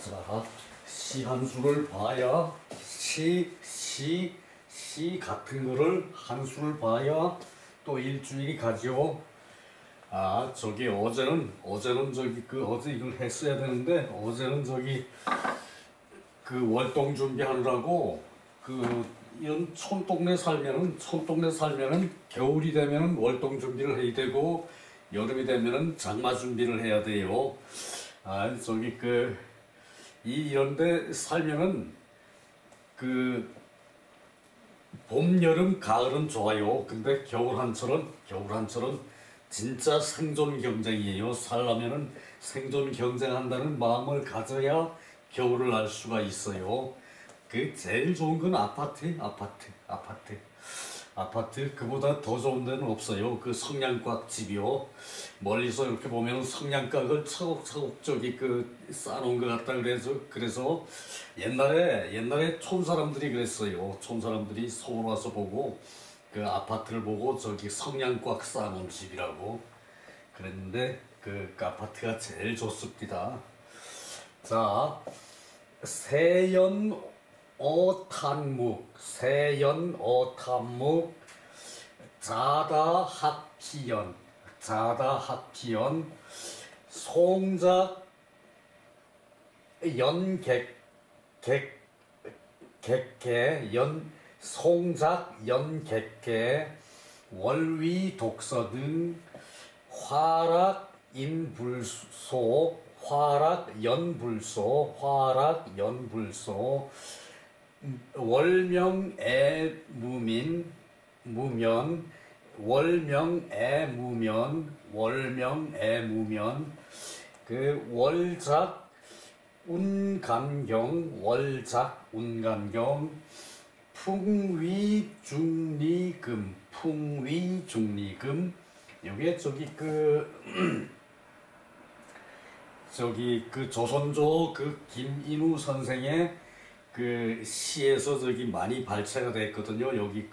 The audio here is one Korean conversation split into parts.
자, 시 한 수를 봐야 시 같은 거를 한 수를 봐야 또 일주일이 가죠. 아, 저기 어제는 저기 어제 이걸 했어야 되는데 어제는 저기 월동 준비하느라고 이런 촌동네 살면은 겨울이 되면은 월동 준비를 해야 되고 여름이 되면은 장마 준비를 해야 돼요. 아, 저기 이런데 살면은 봄, 여름, 가을은 좋아요. 근데 겨울 한철은 진짜 생존 경쟁이에요. 살려면은 생존 경쟁한다는 마음을 가져야 겨울을 알 수가 있어요. 제일 좋은 건 아파트. 그보다 더 좋은 데는 없어요. 성냥각 집이요. 멀리서 이렇게 보면 성냥각을 차곡차곡 쌓아놓은 것 같다. 그래서 옛날에 촌사람들이 그랬어요. 촌사람들이 서울 와서 보고 아파트를 보고 저기 성냥각 쌓아놓은 집이라고 그랬는데 아파트가 제일 좋습니다. 자, 세연어탄묵, 자다학피연, 송작 송작 연객계, 월위독서 등 화락연불소, 월명애무면, 월작운간경, 풍위중리금. 요게 조선조 김인우 선생의 시에서 많이 발췌가 됐거든요. 여기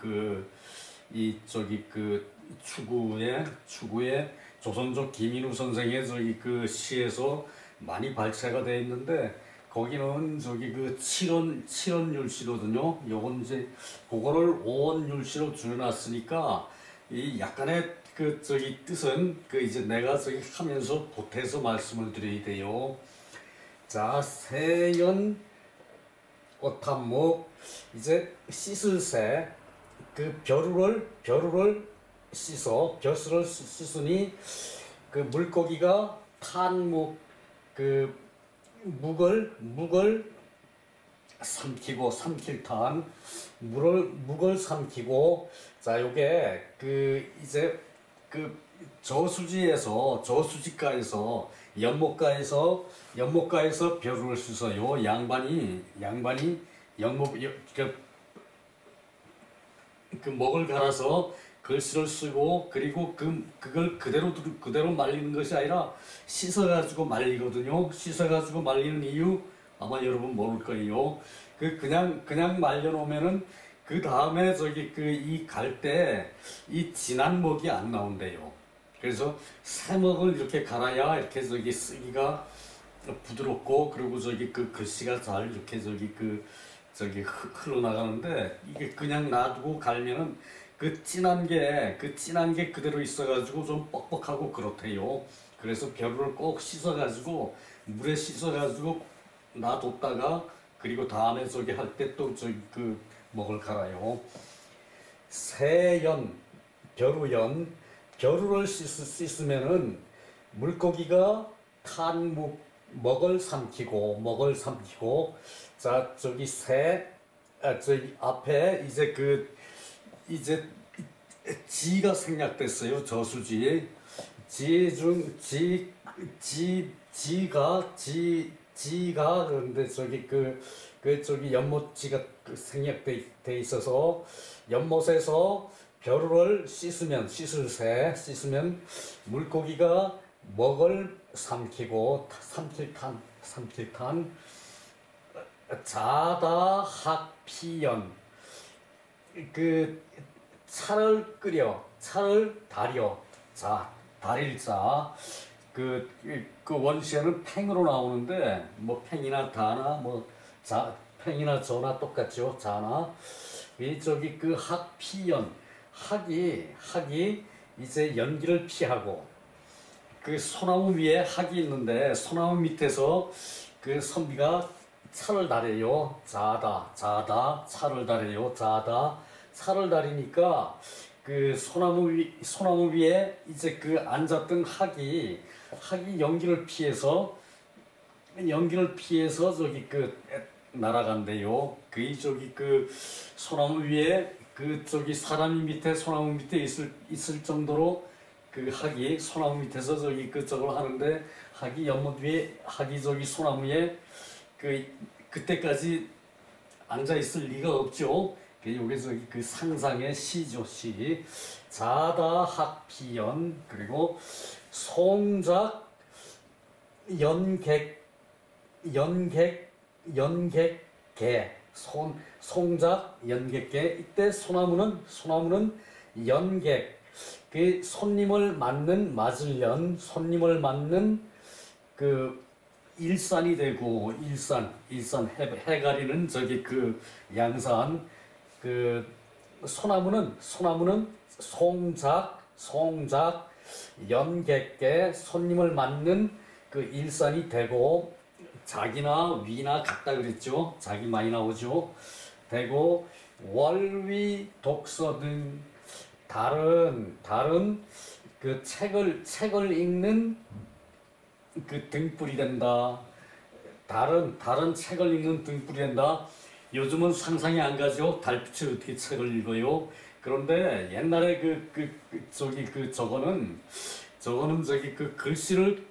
추구에 조선조 김인우 선생의 시에서 많이 발췌가 되어 있는데 거기는 칠원율시거든요. 요건 이제 그거를 오원율시로 줄여놨으니까 이 약간의 뜻은 이제 내가 하면서 보태서 말씀을 드려야 돼요. 자, 세연 어탄목, 이제 씻을 새, 벼루를 씻으니 물고기가 탄묵, 묵을 삼킬탄, 묵을 삼키고. 자, 요게 이제 저수지가에서 연못가에서 벼루를 씻어요. 양반이 먹을 갈아서 글씨를 쓰고, 그리고 그걸 그대로 말리는 것이 아니라 씻어가지고 말리거든요. 씻어가지고 말리는 이유 아마 여러분 모를 거예요. 그냥 말려놓으면은 그 다음에 이 갈 때 이 진한 먹이 안 나온대요. 그래서 새 먹을 이렇게 갈아야 이렇게 쓰기가 부드럽고, 그리고 글씨가 잘 이렇게 흘러나가는데, 이게 그냥 놔두고 갈면은 진한 게 그대로 있어가지고 좀 뻑뻑하고 그렇대요. 그래서 벼루를 꼭 씻어가지고 물에 씻어가지고 놔뒀다가, 그리고 다음에 할 때 또 먹을 갈아요. 벼루를 씻으면은 물고기가 먹을 삼키고. 자, 앞에 이제 지가 생략됐어요. 저수지에 지가 그런데 연못지가 생략돼 있어서, 연못에서 벼루를 씻으면 물고기가 먹을 삼킬탄. 자다학피연, 차를 달여. 자, 달일자, 그 원시에는 팽으로 나오는데 뭐 팽이나 다나 뭐 팽이나 저나 똑같죠. 자나 이 저기 그 학피연 학이 이제 연기를 피하고 그 소나무 위에 학이 있는데 소나무 밑에서 그 선비가 차를 다려요. 자다 차를 다려요. 자다 차를 다리니까 그 소나무 위에 이제 그 앉았던 학이 연기를 피해서 저기 그 날아간대요. 그 저기 그 소나무 위에 그 저기 사람이 밑에 소나무 밑에 있을 정도로 그 학이 소나무 밑에서 저기 그 저걸 하는데 학이 연못 위에 학이 저기 소나무에 그때까지 앉아 있을 리가 없죠. 요게 저기 그 상상의 시죠. 시. 자다 학피연 그리고 송작 연객개 송작 연객개. 이때 소나무는 연객 그 손님을 맞을 연 그 일산이 되고 일산 해 가리는 저기 그 양산 그 소나무는 송작 연객께 손님을 맞는 그 일산이 되고 작이나 위나 같다 그랬죠. 작이 많이 나오죠. 되고 월위 독서 등 다른 그 책을 읽는 그 등불이 된다. 다른 책을 읽는 등불이 된다. 요즘은 상상이 안 가죠. 달빛에 어떻게 책을 읽어요? 그런데 옛날에 저거는 저기 그 글씨를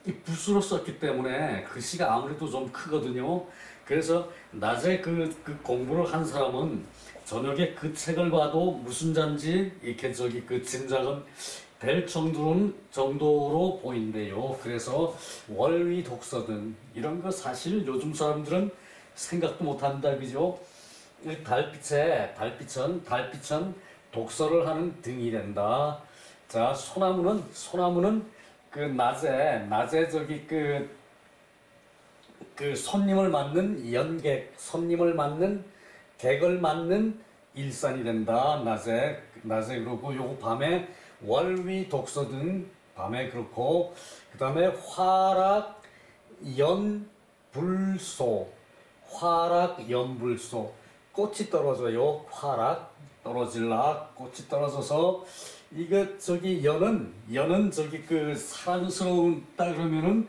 이 붓으로 썼기 때문에 글씨가 아무래도 좀 크거든요. 그래서 낮에 그 공부를 한 사람은 저녁에 그 책을 봐도 무슨 잔지 이렇게 저기 그 짐작은 될 정도로 보인대요. 그래서 월위 독서등 이런 거 사실 요즘 사람들은 생각도 못한다 그죠? 달빛은 독서를 하는 등이 된다. 자, 소나무는 그 낮에 저기 그 손님을 맞는 손님을 맞는 객을 맞는 일산이 된다. 낮에 그러고 요거 밤에 월위 독서 등 밤에 그렇고 그 다음에 화락 연불소 꽃이 떨어져요. 화락 떨어질락 꽃이 떨어져서 이거 저기 연은 저기 그 사랑스러운다 그러면은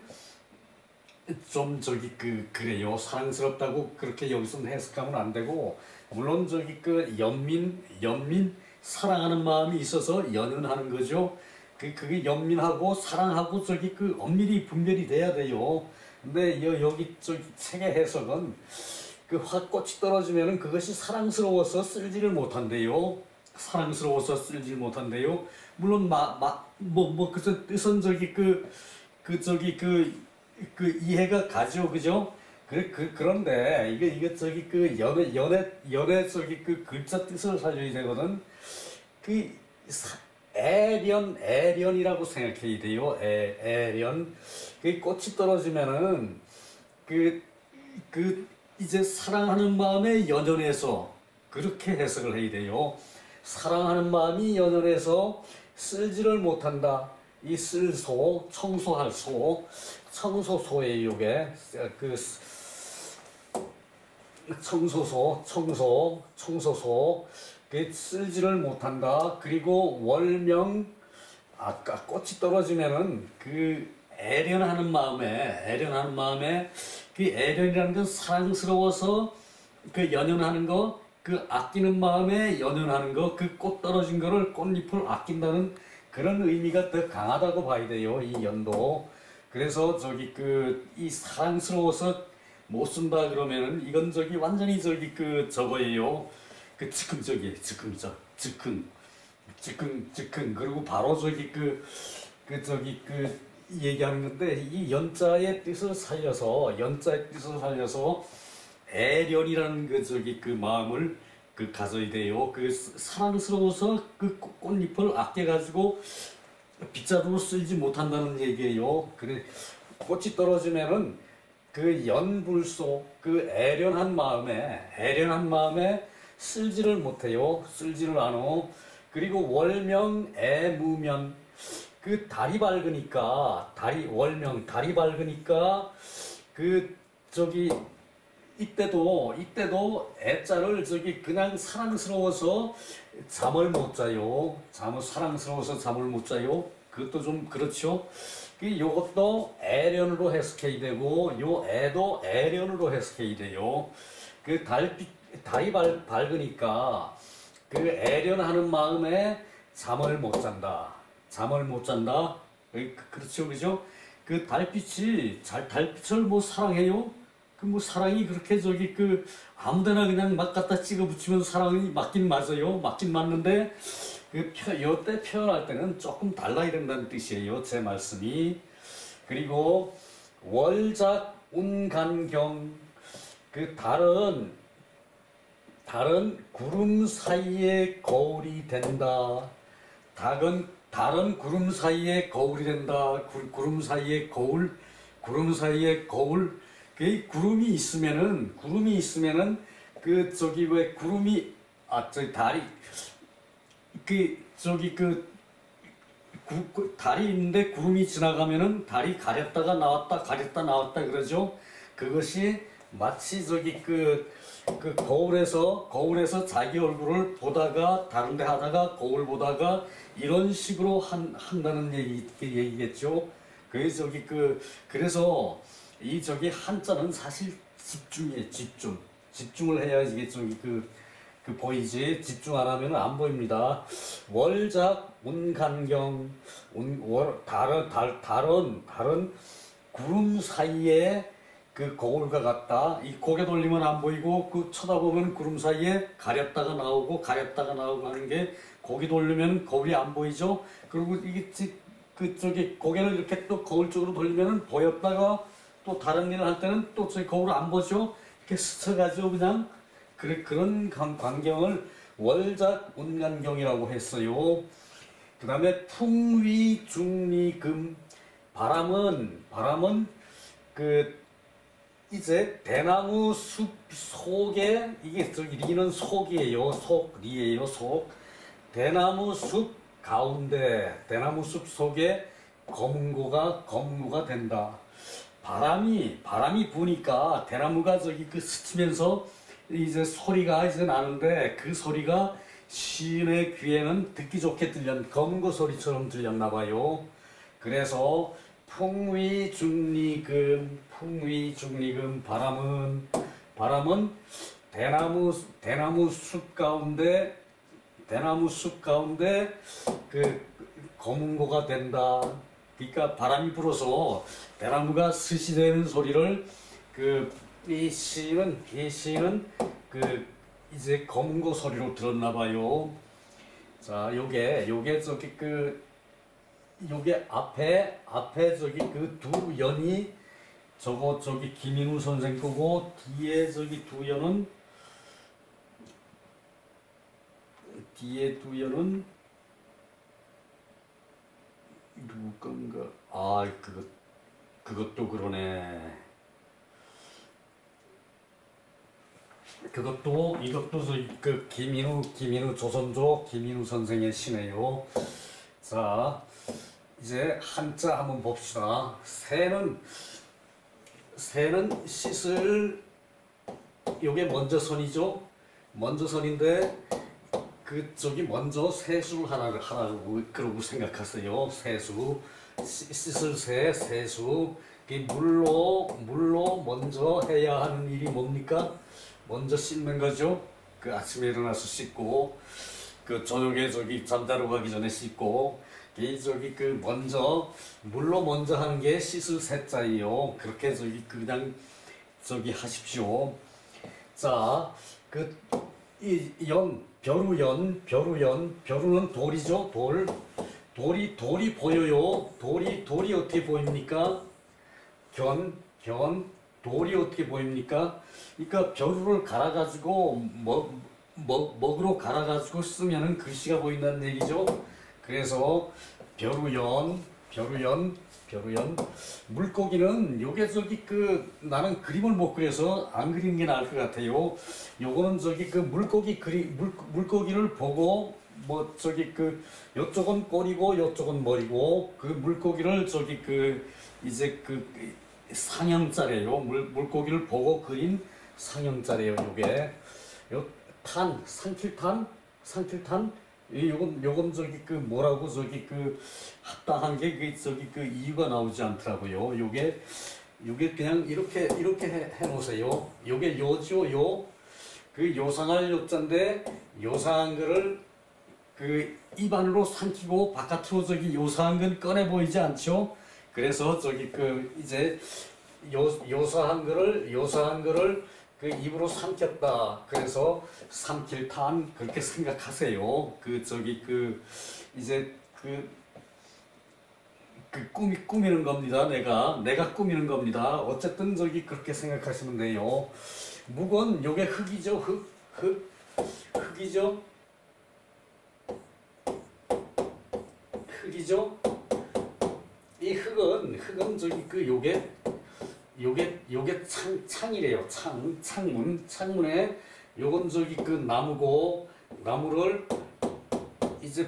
좀 저기 그래요. 사랑스럽다고 그렇게 여기서 해석하면 안 되고 물론 저기 그 연민 사랑하는 마음이 있어서 연연하는 거죠. 그게 연민하고 사랑하고 저기 그 엄밀히 분별이 돼야 돼요. 근데 여기 저기 책의 해석은 그 화꽃이 떨어지면은 그것이 사랑스러워서 쓸지를 못한대요. 물론 그 뜻은 저기 이해가 가죠, 그죠? 그런데 이게 저기 그 연애 저기 그 글자 뜻을 살려야 되거든. 애련이라고 생각해야 돼요. 애련. 그 꽃이 떨어지면은 이제 사랑하는 마음에 연연해서 그렇게 해석을 해야 돼요. 사랑하는 마음이 연연해서 쓸지를 못한다. 이 쓸소, 청소할 소, 청소소예요, 요게. 청소소. 그 쓸지를 못한다. 그리고 월명, 아까 꽃이 떨어지면은 그 애련하는 마음에 그 애련이라는 건 사랑스러워서 그 연연하는 거, 그 아끼는 마음에 연연하는 거, 그 꽃 떨어진 거를 꽃잎을 아낀다는 그런 의미가 더 강하다고 봐야 돼요, 이 연도. 그래서 저기 이 사랑스러워서 못 쓴다 그러면은 이건 저기 완전히 저기 저거예요. 즉흥. 그리고 바로 저기 얘기하는 건데 이 연자의 뜻을 살려서 애련이라는 마음을 가져야 돼요. 사랑스러워서 그 꽃잎을 아껴가지고 빗자루로 쓸지 못한다는 얘기예요. 그래 꽃이 떨어지면은 그 연불소 그 애련한 마음에 쓸지를 못해요. 쓸지를 않어. 그리고 월명 애무면 그 달이 밝으니까 달이 밝으니까 그 저기 이때도 애자를 저기 그냥 사랑스러워서 잠을 못 자요. 사랑스러워서 잠을 못 자요. 그것도 좀 그렇죠. 요것도 애련으로 해석해야 되고 요 애도 애련으로 해석해야 돼요. 그 달이 밝으니까 그 애련하는 마음에 잠을 못 잔다. 그렇죠, 그죠? 그 달빛을 뭐 사랑해요? 그 뭐 사랑이 그렇게 저기 그 아무데나 그냥 막 갖다 찍어 붙이면 사랑이 맞긴 맞아요. 맞긴 맞는데 요때 표현할 때는 조금 달라야 된다는 뜻이에요. 제 말씀이. 그리고 월작 운간경 그 달은 구름 사이에 거울이 된다. 달은 구름 사이에 거울이 된다. 구름 사이에 거울. 그 구름이 있으면은 그 저기 왜 구름이 저기 달이 달이 있는데 구름이 지나가면은 달이 가렸다 나왔다 그러죠. 그것이 마치 저기 그 거울에서 자기 얼굴을 보다가 다른데 하다가 거울 보다가 이런 식으로 한다는 얘기겠죠. 그래서 이 저기 한자는 사실 집중이에요. 집중을 해야 이게 저기 보이지. 집중 안 하면 안 보입니다. 월작 운간경 달은 구름 사이에 그 거울과 같다. 이 고개 돌리면 안 보이고 그 쳐다보면 구름 사이에 가렸다가 나오고 하는 게 고개 돌리면 거울이 안 보이죠. 그리고 이게 저기 고개를 이렇게 또 거울 쪽으로 돌리면 보였다가 또 다른 일을 할 때는 또 저기 거울을 안 보죠. 이렇게 스쳐가지고 그냥 그런 광경을 월작 운간경이라고 했어요. 그 다음에 풍위중리금 바람은 이제 대나무 숲 속에 이게 저기 리는 속이에요. 속. 대나무 숲 속에 검은고가 된다. 바람이 부니까 대나무가 저기 스치면서 이제 소리가 이제 나는데 그 소리가 시인의 귀에는 듣기 좋게 검은고 소리처럼 들렸나 봐요. 그래서 풍위중리금 바람은 대나무 숲 가운데 그 검은고가 된다. 그러니까 바람이 불어서 대나무가 스시되는 소리를 이 시인은 이제 검은고 소리로 들었나 봐요. 자, 요게 저기 요게 앞에 저기 두 연이 저기 김인우 선생 거고 뒤에 저기 두 연은 누구 건가? 그것도 그러네. 이것도 저기 김인우 조선조 김인우 선생의 시네요. 자, 이제 한자 한번 봅시다. 새는 씻을 요게 먼저 선이죠. 먼저 선인데 저기 먼저 세수를 하라고 그러고 생각하세요. 세수 씻을 세수 물로 먼저 해야 하는 일이 뭡니까? 먼저 씻는 거죠. 아침에 일어나서 씻고 저녁에 저기 잠자러 가기 전에 씻고 물로 먼저 하는 게 씻을 세자예요. 그렇게 그냥 하십시오. 자, 벼루는 돌이죠. 돌이 보여요. 돌이 어떻게 보입니까? 돌이 어떻게 보입니까? 그러니까 벼루를 갈아가지고 먹으로 갈아가지고 쓰면은 글씨가 보인다는 얘기죠. 그래서 벼루연, 벼루연. 물고기는 요게 저기 그 나는 그림을 못 그려서 안 그리는 게 나을 것 같아요. 요거는 저기 그 물고기를 보고 뭐 저기 그 요쪽은 꼬리고 요쪽은 머리고 그 물고기를 저기 그 이제 그 상형자래요. 물고기를 보고 그린 상형자래요. 요게 요 상킬탄 요건 저기 그 뭐라고 저기 그 합당한 게 그 저기 그 이유가 나오지 않더라고요. 요게 그냥 이렇게 해 놓으세요. 요게 요죠. 그 요상할 요자인데 요상한 거를 그 입안으로 삼키고 바깥으로 저기 요상한 건 꺼내 보이지 않죠? 그래서 저기 그 이제 요상한 거를 그 입으로 삼켰다. 그래서 삼킬탄 그렇게 생각하세요. 그 저기 그 이제 그 꾸미는 겁니다. 내가 꾸미는 겁니다. 어쨌든 저기 그렇게 생각하시면 돼요. 묵은 요게 흙이죠. 흙이죠. 이 흙은 저기 그 요게 창이래요. 창문에 요건 저기 그 나무고 나무를 이제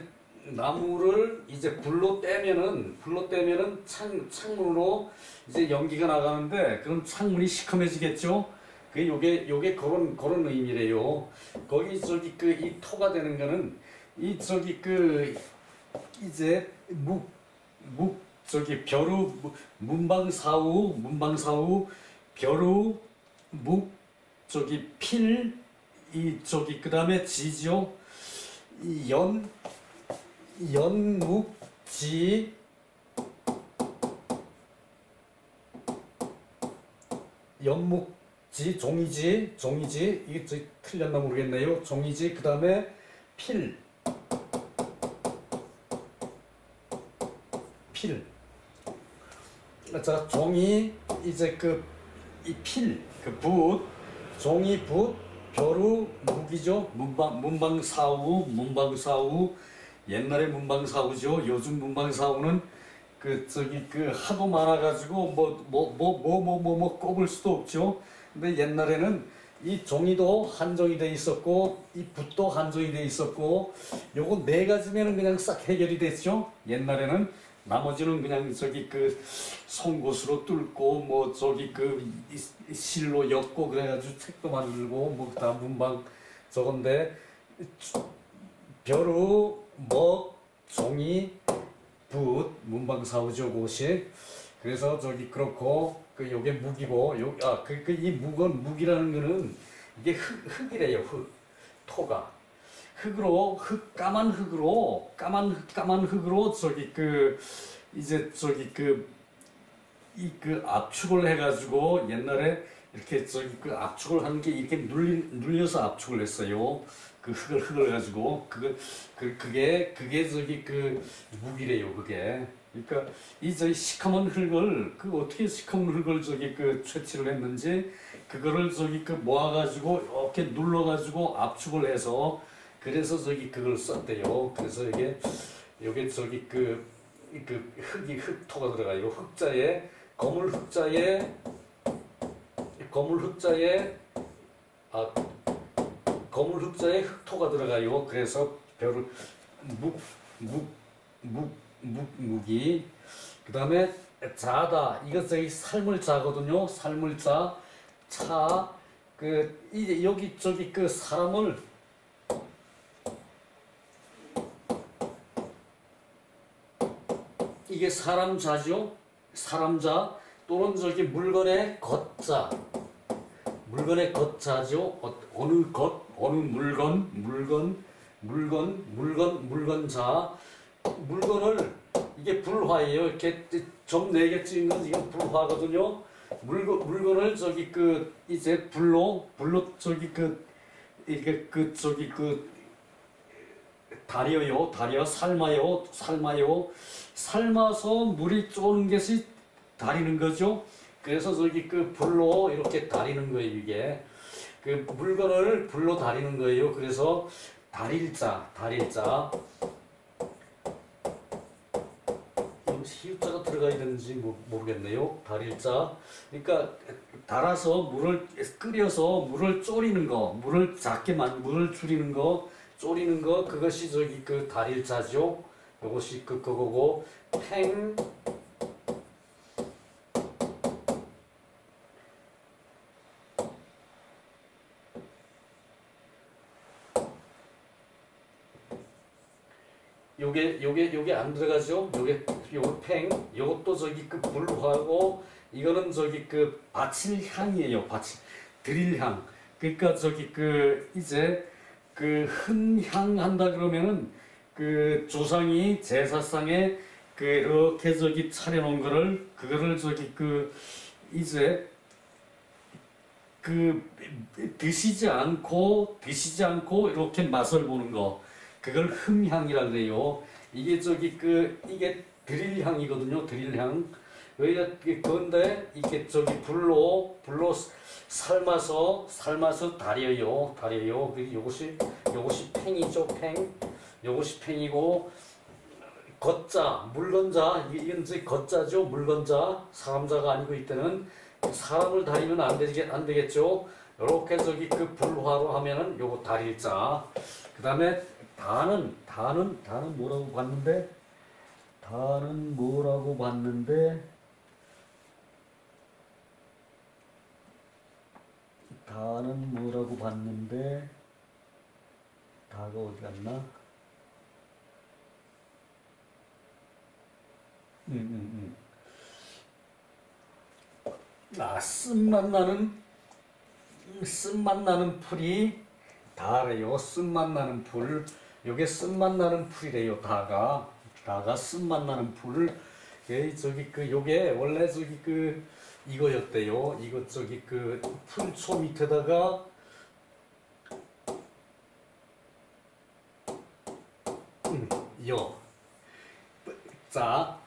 불로 떼면은 창문으로 이제 연기가 나가는데 그럼 창문이 시커매지겠죠? 그 요게 그런 의미래요. 거기 저기 그 이 토가 되는 거는 이 저기 그 이제 저기 벼루 문방사우 벼루 묵 저기 필 이 저기 그 다음에 지죠. 이 연묵지 종이지 이게 틀렸나 모르겠네요. 종이지 그 다음에 필 자 종이 이제 이 필 종이 붓 벼루 묵이죠. 문방사우 옛날에 문방사우죠. 요즘 문방사우는 그 저기 그 하도 많아가지고 뭐 꼽을 수도 없죠. 근데 옛날에는 이 종이도 한정이 돼 있었고 이 붓도 한정이 돼 있었고 요거 네 가지면은 그냥 싹 해결이 됐죠. 옛날에는 나머지는 그냥 저기 그 송곳으로 뚫고 뭐 저기 그 실로 엮고 그래가지고 책도 만들고 뭐 그다음 문방 저건데 벼루 먹 종이 붓 문방사우죠. 그것이 그래서 저기 그렇고 그 요게 묵이고 이 묵이라는 거는 이게 흙이래요. 토가 까만 흙으로 저기 그 이제 저기 그 압축을 해가지고 옛날에 이렇게 저기 그 압축을 하는 게 이렇게 눌려서 압축을 했어요. 그 흙을 가지고 그게 저기 그 묵이래요. 그게 그러니까 이 저기 시커먼 흙을 어떻게 시커먼 흙을 저기 그 채취를 했는지 그거를 저기 그 모아가지고 이렇게 눌러가지고 압축을 해서 그래서 저기 그걸 썼대요. 그래서 요게 저기 그 흙토가 들어가요. 거물 흙자에 흙토가 들어가요. 그래서 벼를 묵이 그 다음에 자다 이거 저기 삶을 자거든요. 삶을 이제 여기 저기 그 사람을 이게 사람자죠. 사람자 또는 저기 물건의 겉자. 어느 물건자. 물건을 이게 불화예요. 이렇게 점 4개 있는 이건 불화거든요. 물건을 저기 그 이제 불로 저기 삶아서 물이 쪼는 것이 다리는 거죠. 그래서 저기 그 불로 이렇게 다리는 거예요. 이게 그 물건을 불로 다리는 거예요. 그래서 다릴자 들어가야 되는지 모르겠네요. 달일자. 그러니까 달아서 물을 끓여서 물을 졸이는 거, 물을 줄이는 거, 졸이는 거, 그것이 저기 그 달일자죠. 요것이 그거고, 팽, 요게 안 들어가죠? 요거 팽, 요것도 저기 그 불하고, 이거는 저기 그 바칠향이에요. 드릴향. 그러니까 저기 그 이제 그 흔향 한다 그러면은 그 조상이 제사상에 그렇게 저기 차려놓은 그거를 저기 그 이제 그 드시지 않고 이렇게 맛을 보는 거, 그걸 흠향이라 그래요. 이게 저기 그 이게 드릴향이거든요. 드릴향. 왜 그런데 이게 저기 불로 삶아서 달여요. 요것이 팽이죠. 팽. 요것이 팽이고, 겉자, 물건자, 이건 이제 겉자죠. 물건자, 사람자가 아니고 이때는 사람을 다리면 안 되겠죠. 요렇게 저기 그 불화로 하면은 요거 달일자. 그 다음에 다는 뭐라고 봤는데? 다는 뭐라고 봤는데? 다는 뭐라고 봤는데? 다가 어디 갔나? 쓴맛 나는 풀이 다래요. 쓴맛 나는 풀. 요게 쓴맛 나는 풀이래요. 다가 쓴맛 나는 풀. 저기 그 요게 원래 저기 그 이거였대요. 이거 저기 그 풀초 밑에다가 요. 자,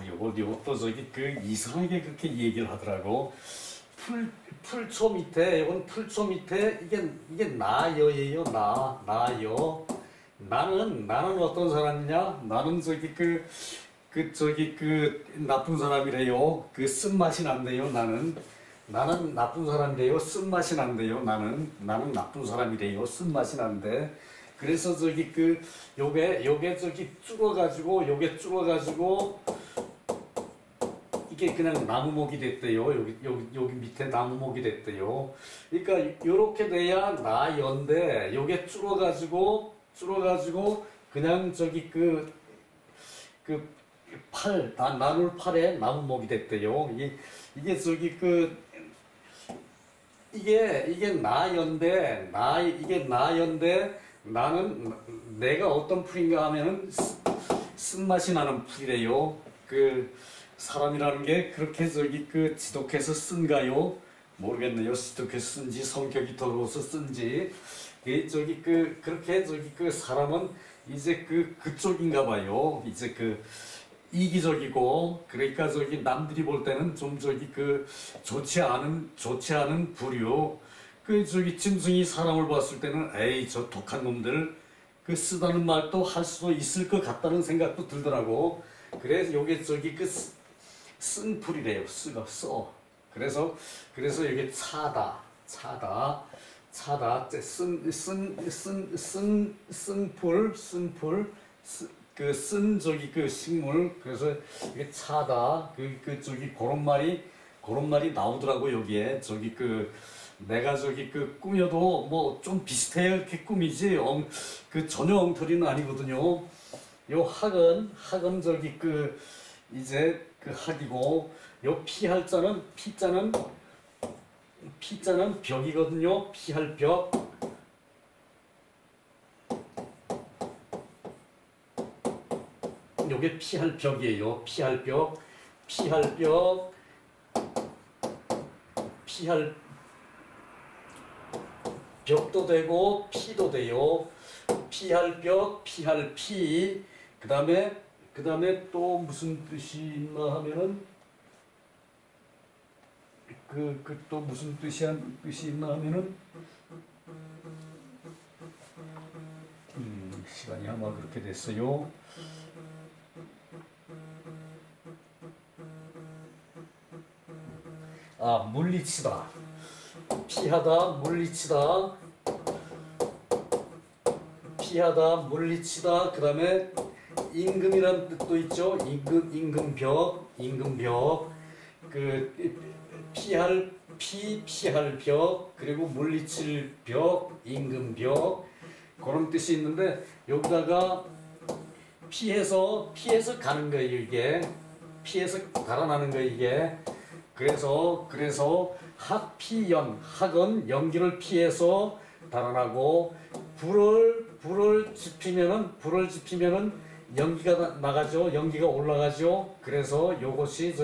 요것도 저기 그 이상하게 그렇게 얘기를 하더라고. 풀초 밑에, 이건 풀초 밑에, 이게 나여예요. 나여. 나는 어떤 사람이냐? 나는 저기 저기 그 나쁜 사람이래요. 그 쓴맛이 난대요. 나는 나쁜 사람이래요. 쓴맛이 난대요. 나는 나쁜 사람이래요. 쓴맛이 난대. 그래서 저기 요게 저기 줄어가지고 이게 그냥 나무목이 됐대요. 여기 밑에 나무목이 됐대요. 그러니까 요렇게 돼야 나연데, 요게 줄어가지고 그냥 저기 나눌 팔에 나무목이 됐대요. 이게 저기 이게 나연데, 나는 내가 어떤 풀인가 하면은 쓴맛이 나는 풀이래요. 그 사람이라는 게 그렇게 저기 지독해서 쓴가요? 모르겠네요. 지독해서 쓴지 성격이 더러워서 쓴지. 그렇게 저기 사람은 이제 그쪽인가 봐요. 이제 이기적이고, 그러니까 저기 남들이 볼 때는 좀 저기 좋지 않은 부류. 저기 짐승이 사람을 봤을 때는 에이 저 독한 놈들 쓰다는 말도 할 수도 있을 것 같다는 생각도 들더라고. 그래서 요게 저기 쓴 풀이래요. 써. 그래서 이게 차다. 쓴 저기 식물. 그래서 이게 차다. 저기 그런 말이 나오더라고. 여기에 저기 내가 저기 꾸며도 뭐 좀 비슷해요. 이렇게 꾸미지 전혀 엉터리는 아니거든요. 요 학은 저기 이제 학이고, 요 피할 자는 피자는 벽이거든요. 피할 벽. 요게 피할 벽이에요. 피할 벽도 되고 피도 돼요. 피할 벽, 피할 피. 그 다음에 또 무슨 뜻이 있나 하면은 또 무슨 뜻이 있나 하면은 시간이 아마 그렇게 됐어요. 물리치다. 피하다, 물리치다. 피하다, 물리치다. 그 다음에 임금이라는 뜻도 있죠. 임금벽. 피할 벽, 그리고 물리칠 벽, 임금벽. 그런 뜻이 있는데, 여기다가 피해서 가는 거예요, 이게. 피해서 달아나는 거예요, 이게. 그래서 학은 연기를 피해서 달아나고, 불을 지피면은 연기가 나가죠. 연기가 올라가죠. 그래서 요것이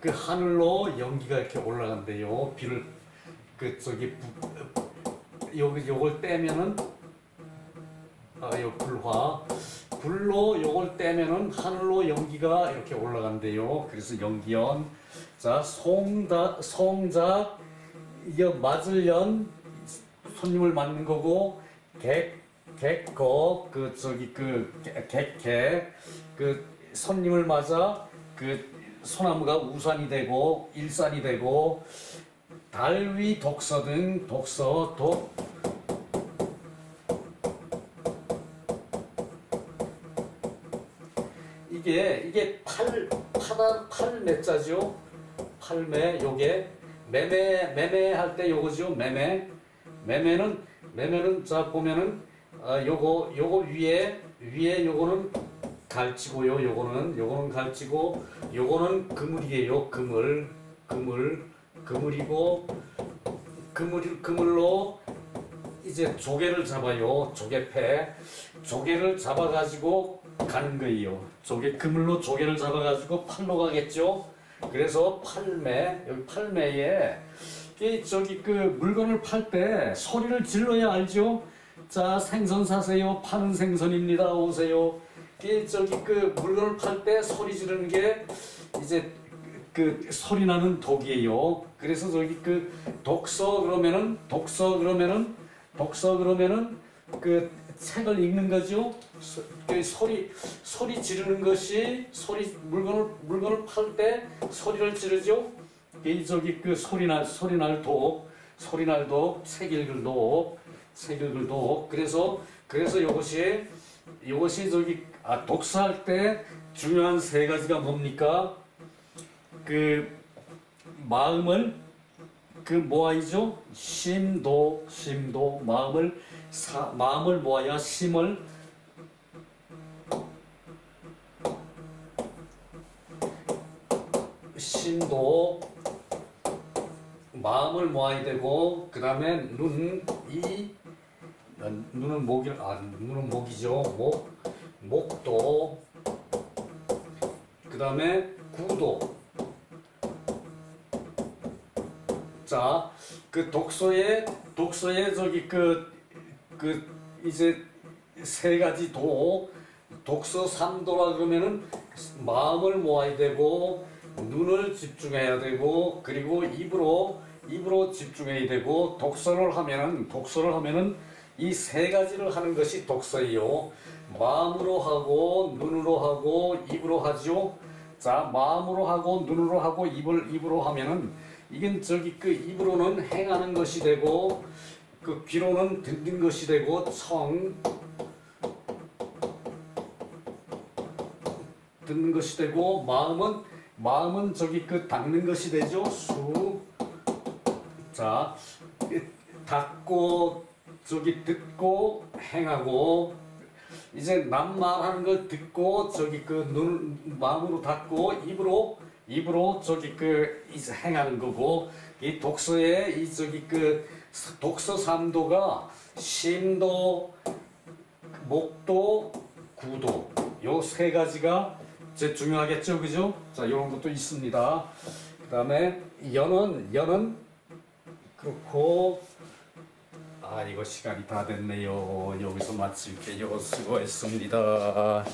하늘로 연기가 이렇게 올라간대요. 요걸 떼면은 요 불로 요걸 떼면은 하늘로 연기가 이렇게 올라간대요. 그래서 연기연. 자, 송작 맞을 연, 손님을 맞는 거고, 객거 객 손님을 맞아 소나무가 우산이 되고 일산이 되고, 달위 독서 등 이게 팔매자죠. 팔매. 요게 매매할 때 요거죠. 매매는 자 보면은 요거 위에 요거는 갈치고요. 요거는 갈치고, 요거는 그물이에요. 그물이고, 그물로 이제 조개를 잡아요. 조개를 잡아가지고 가는 거예요. 그물로 조개를 잡아가지고 팔로 가겠죠. 그래서 여기 팔매에 물건을 팔 때 소리를 질러야 알죠. 자, 생선 사세요. 파는 생선입니다. 오세요. 물건을 팔 때 소리 지르는 게 이제 소리 나는 독이에요. 그래서 독서 그러면은 책을 읽는 거죠. 소리 지르는 것이 물건을 팔 때 소리를 지르죠. 소리 날 독, 책 읽을 독. 그래서 요것이 독서할 때 중요한 세 가지가 뭡니까? 마음을 모아야죠. 심도. 마음을 모아야 심을. 심도. 마음을 모아야 되고, 그 다음에 눈은 목이죠. 목도. 그 다음에 구도. 자, 독서에 이제 세 가지 독서 3도라 그러면은 마음을 모아야 되고, 눈을 집중해야 되고, 그리고 입으로 집중해야 되고, 독서를 하면은 이 세 가지를 하는 것이 독서예요. 마음으로 하고, 눈으로 하고, 입으로 하죠. 자, 마음으로 하고, 눈으로 하고, 입으로 하면은, 이건 입으로는 행하는 것이 되고, 귀로는 듣는 것이 되고, 듣는 것이 되고, 마음은 닦는 것이 되죠. 자, 닦고, 듣고, 행하고, 이제 남 말하는 걸 듣고, 마음으로 닫고, 입으로 이제 행하는 거고, 이 독서의 독서 3도가 심도, 목도, 구도. 요 세 가지가 제일 중요하겠죠, 그죠? 자, 이런 것도 있습니다. 그 다음에 연은 그렇고, 이거 시간이 다 됐네요. 여기서 마칠게요. 수고했습니다.